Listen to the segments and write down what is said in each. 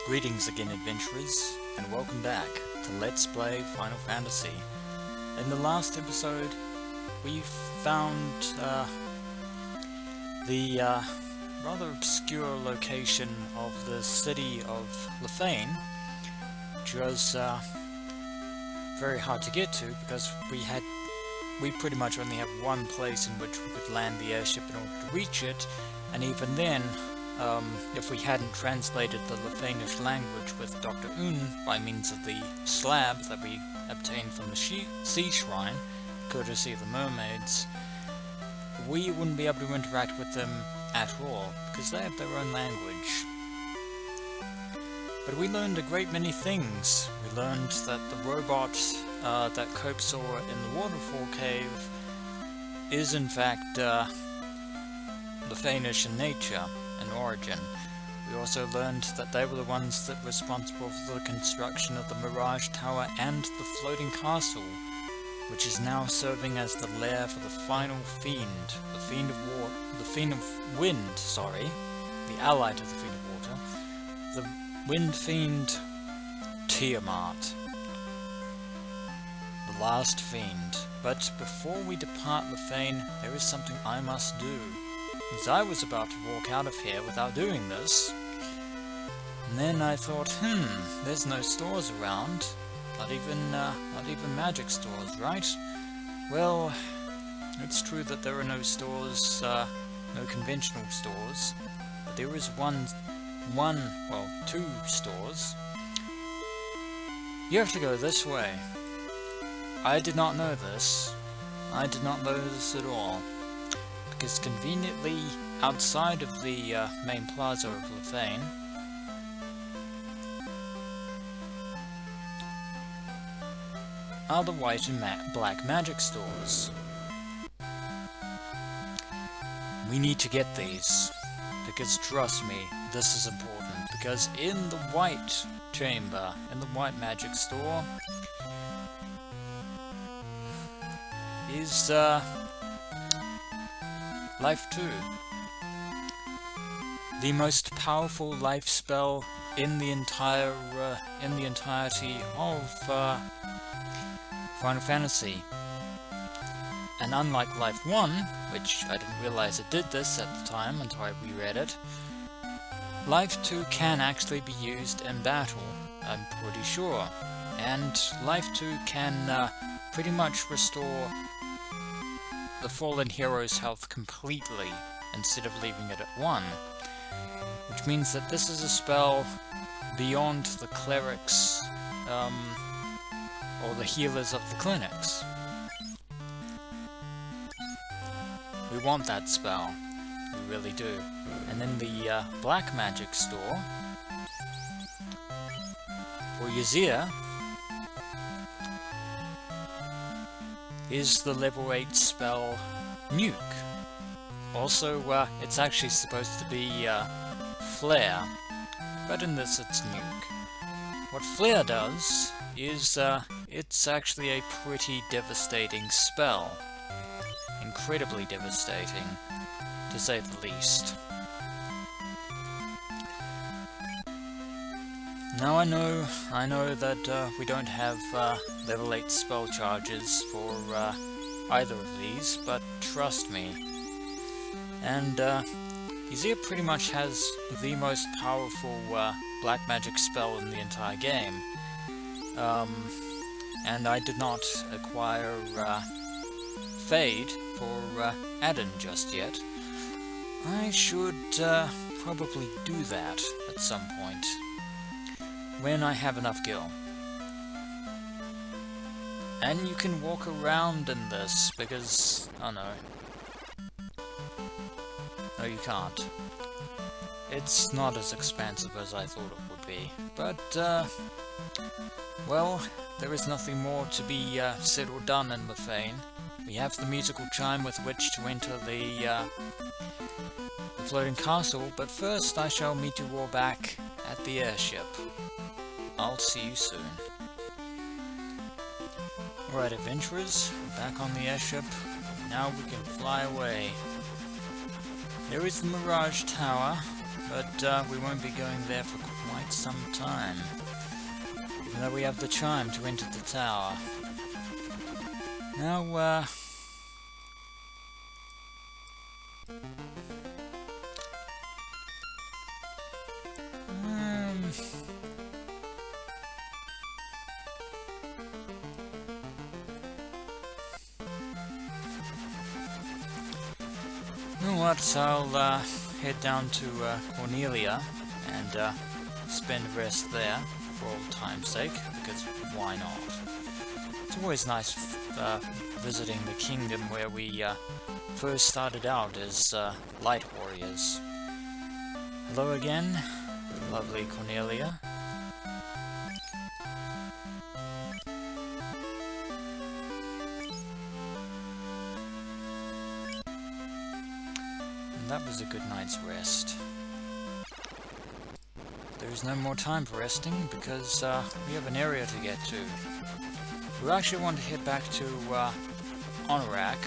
Greetings again, adventurers, and welcome back to Let's Play Final Fantasy. In the last episode, we found the rather obscure location of the city of Lefane, which was very hard to get to because we pretty much only have one place in which we could land the airship in order to reach it, and even then, if we hadn't translated the Lefanish language with Dr. Un by means of the slab that we obtained from the sea shrine, courtesy of the mermaids, we wouldn't be able to interact with them at all, because they have their own language. But we learned a great many things. We learned that the robot that Cope saw in the Waterfall Cave is in fact Lefanish in nature and origin. We also learned that they were the ones that were responsible for the construction of the Mirage Tower and the floating castle, which is now serving as the lair for the final fiend, the Fiend of Wind, the ally to the Fiend of Water, the Wind Fiend Tiamat, the last fiend. But before we depart Lefane, there is something I must do, as I was about to walk out of here without doing this. And then I thought, there's no stores around. Not even magic stores, right? Well, it's true that there are no stores, no conventional stores, but there is two stores. You have to go this way. I did not know this. I did not know this at all. Because conveniently outside of the main plaza of Lefane are the white and black magic stores. We need to get these, because trust me, this is important, because in the white chamber, in the white magic store, is Life 2. The most powerful life spell in the entirety of Final Fantasy. And unlike Life 1, which I didn't realize it did this at the time until I reread it, Life 2 can actually be used in battle, I'm pretty sure. And Life 2 can pretty much restore the fallen hero's health completely, instead of leaving it at 1. Which means that this is a spell beyond the clerics, or the healers of the clinics. We want that spell. We really do. And then the black magic store, for Ysir, is the level 8 spell Nuke. Also, it's actually supposed to be Flare, but in this it's Nuke. What Flare does is, it's actually a pretty devastating spell. Incredibly devastating, to say the least. Now I know that we don't have level 8 spell charges for either of these, but trust me. And Ysir pretty much has the most powerful black magic spell in the entire game. And I did not acquire Fade for Adden just yet. I should probably do that at some point, when I have enough gil. And you can walk around in this, because... oh no. No, you can't. It's not as expansive as I thought it would be. But, well, there is nothing more to be said or done in Lefane. We have the musical chime with which to enter the floating castle, but first I shall meet you all back at the airship. I'll see you soon. Alright, adventurers, we're back on the airship. Now we can fly away. There is the Mirage Tower, but we won't be going there for quite some time. Even though we have the chime to enter the tower. Now, you know what, I'll head down to Cornelia and spend the rest there for old time's sake, because why not? It's always nice visiting the kingdom where we first started out as light warriors. Hello again, lovely Cornelia. That was a good night's rest. There's no more time for resting because we have an area to get to. We actually want to head back to Anorak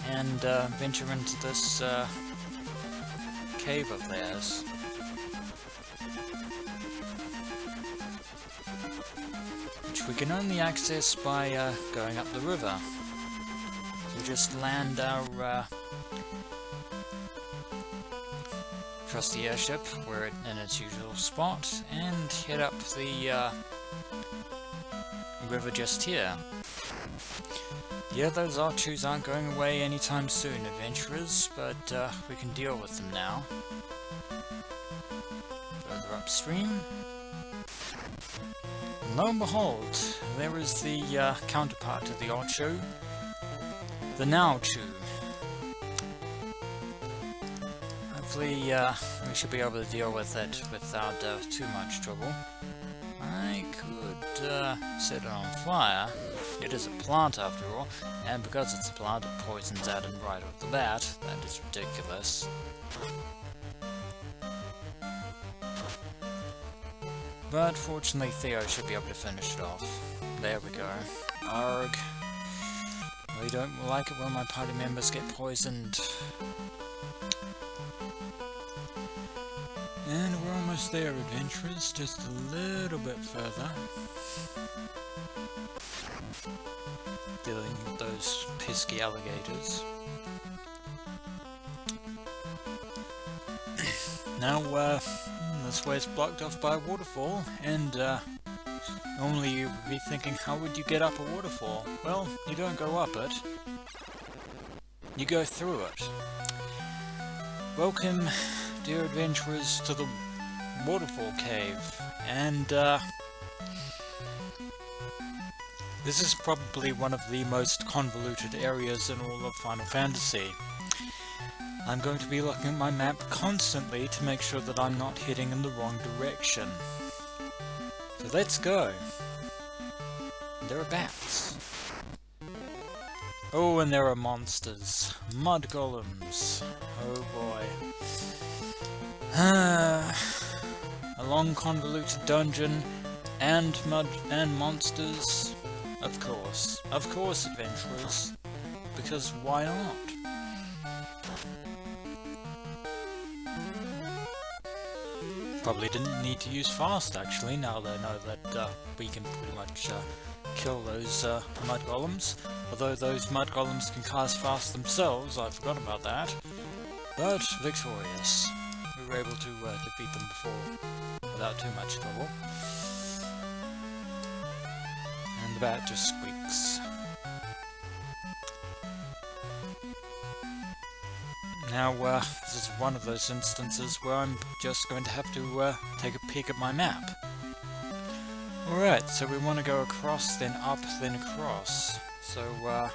and venture into this cave of theirs. Which we can only access by going up the river. So just land our trusty airship, we're in its usual spot, and head up the river just here. Yeah, those archers aren't going away anytime soon, adventurers, but we can deal with them now. Further upstream. And lo and behold, there is the counterpart to the archer, the Now-Chu. Hopefully, we should be able to deal with it without too much trouble. I could set it on fire. It is a plant after all, and because it's a plant, it poisons Adam right off the bat. That is ridiculous. But fortunately, Theo should be able to finish it off. There we go. Arg. We don't like it when my party members get poisoned. And we're almost there, adventurers, just a little bit further. Dealing with those pesky alligators. Now, this way's blocked off by a waterfall, and normally you would be thinking, how would you get up a waterfall? Well, you don't go up it, you go through it. Welcome, dear adventurers, to the Waterfall Cave, and this is probably one of the most convoluted areas in all of Final Fantasy. I'm going to be looking at my map constantly to make sure that I'm not heading in the wrong direction. So let's go. And there are bats. Oh, and there are monsters. Mud golems. Oh boy. A long convoluted dungeon and mud and monsters. Of course, adventurers. Because why not? Probably didn't need to use fast actually, now they know that we can pretty much kill those mud golems. Although those mud golems can cast fast themselves, I forgot about that. But victorious. We were able to defeat them before without too much trouble. And the bat just squeaks. Now, this is one of those instances where I'm just going to have to take a peek at my map. Alright, so we want to go across, then up, then across. So, go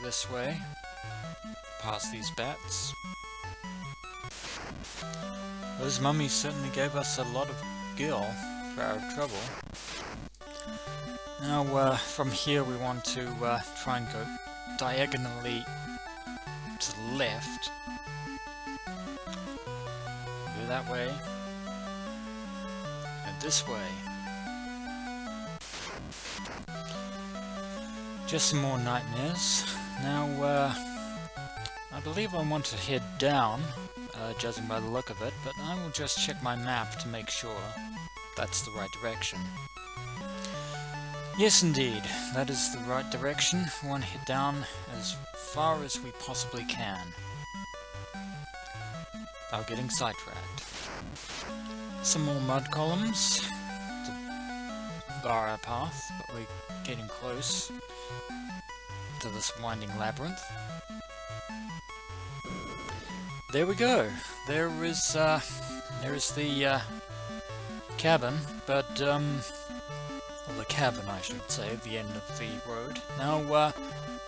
this way, past these bats. Those mummies certainly gave us a lot of gil for our trouble. Now, from here we want to try and go diagonally to the left. Go that way. Go this way. Just some more nightmares. Now, I believe I want to head down, judging by the look of it, but I will just check my map to make sure that's the right direction. Yes, indeed, that is the right direction. We want to head down as far as we possibly can, without getting sidetracked. Some more mud columns to bar our path, but we're getting close to this winding labyrinth. There we go. There is the cabin, but well, the cabin, I should say, at the end of the road. Now,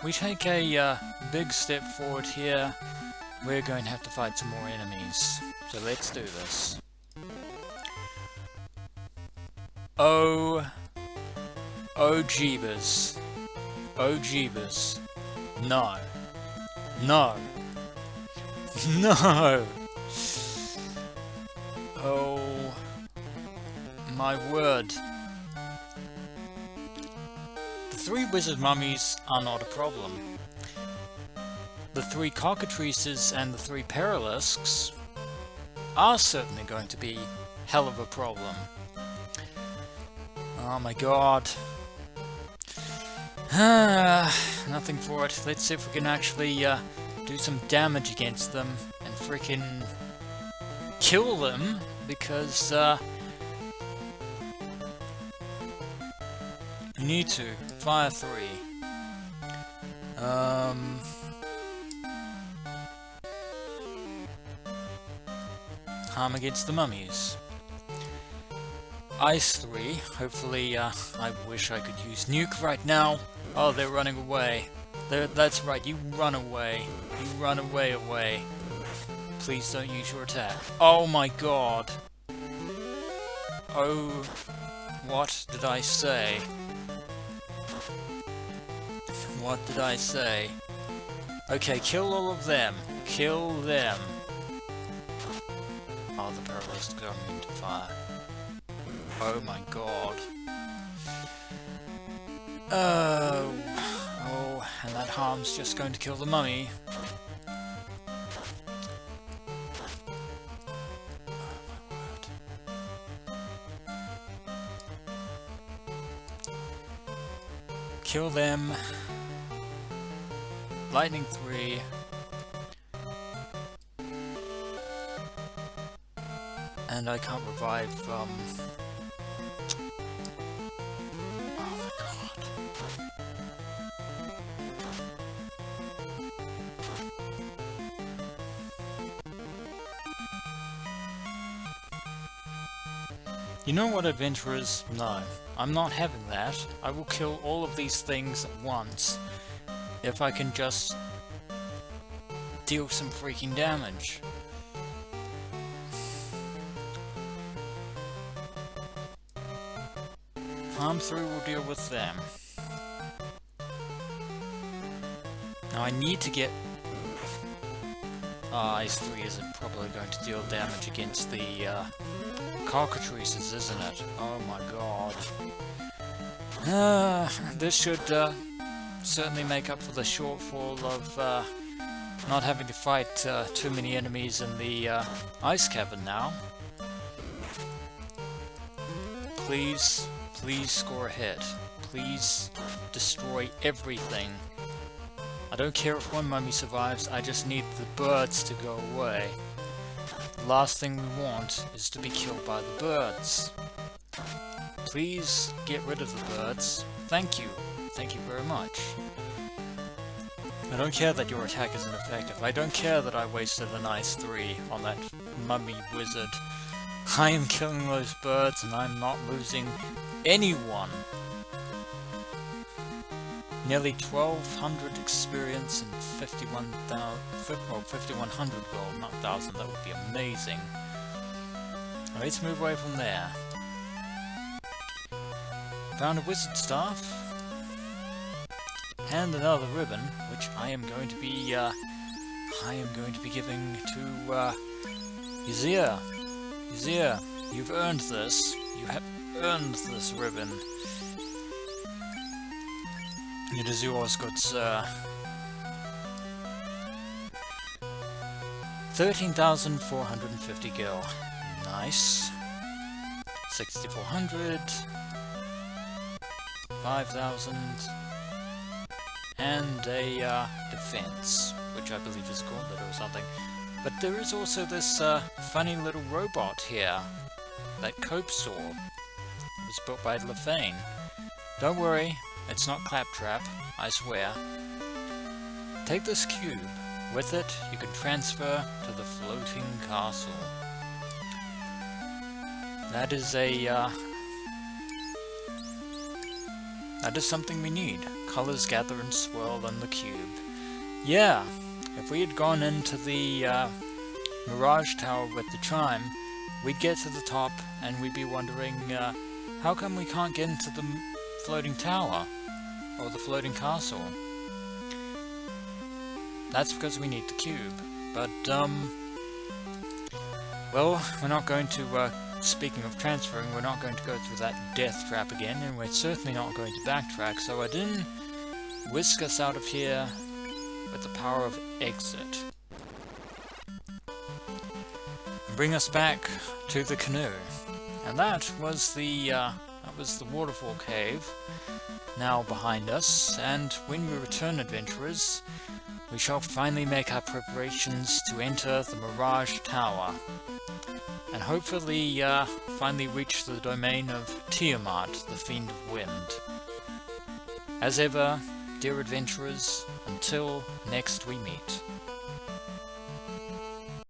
we take a big step forward here. We're going to have to fight some more enemies. So let's do this. Oh jeebus. Oh jeebus. No. No. No! Oh my word. The 3 wizard mummies are not a problem. The 3 cockatrices and the 3 perilisks are certainly going to be hell of a problem. Oh my god. Nothing for it. Let's see if we can actually do some damage against them and freaking kill them, because you need to. Fire 3. Harm against the mummies. Ice 3. Hopefully, I wish I could use nuke right now. Oh, they're running away. That's right, you run away. You run away. Please don't use your attack. Oh my god. Oh, what did I say? What did I say? Okay, kill all of them. Kill them. Oh, the Paralyst coming into fire. Oh my god. Oh, and that harm's just going to kill the mummy. Oh my word. Kill them. Lightning 3. And I can't revive, oh my god. You know what, adventurers? No, I'm not having that. I will kill all of these things at once, if I can just deal some freaking damage. Harm 3 will deal with them. Now I need to get... Ice 3 isn't probably going to deal damage against the cockatrices, isn't it? Oh my god. This should certainly make up for the shortfall of not having to fight too many enemies in the ice cabin now. Please score ahead. Please destroy everything. I don't care if one mummy survives, I just need the birds to go away. The last thing we want is to be killed by the birds. Please get rid of the birds. Thank you. Thank you very much. I don't care that your attack isn't effective. I don't care that I wasted an ice 3 on that mummy wizard. I am killing those birds and I'm not losing anyone. Nearly 1,200 experience and 5,100 gold, not 1,000, that would be amazing. Let's move away from there. Found a wizard staff. And another ribbon, which I am going to be giving to Ysir. Ysir, you've earned this. You have earned this ribbon. It is yours, good sir. 13,450 gil. Nice. 6,400. 5,000. And a defense, which I believe is gauntlet or something. But there is also this funny little robot here that Cope saw. It was built by Lefane. Don't worry, it's not Claptrap, I swear. Take this cube. With it, you can transfer to the floating castle. That is that is something we need. Colors gather and swirl on the cube. Yeah, if we had gone into the Mirage Tower with the Chime, we'd get to the top and we'd be wondering, how come we can't get into the floating tower? Or the floating castle? That's because we need the cube. But, well, we're not going to, speaking of transferring, we're not going to go through that death trap again, and we're certainly not going to backtrack, so I didn't whisk us out of here with the power of exit. And bring us back to the canoe. And that was the Waterfall Cave, now behind us, and when we return, adventurers, we shall finally make our preparations to enter the Mirage Tower, and hopefully finally reach the domain of Tiamat, the Fiend of Wind. As ever, dear adventurers, until next we meet.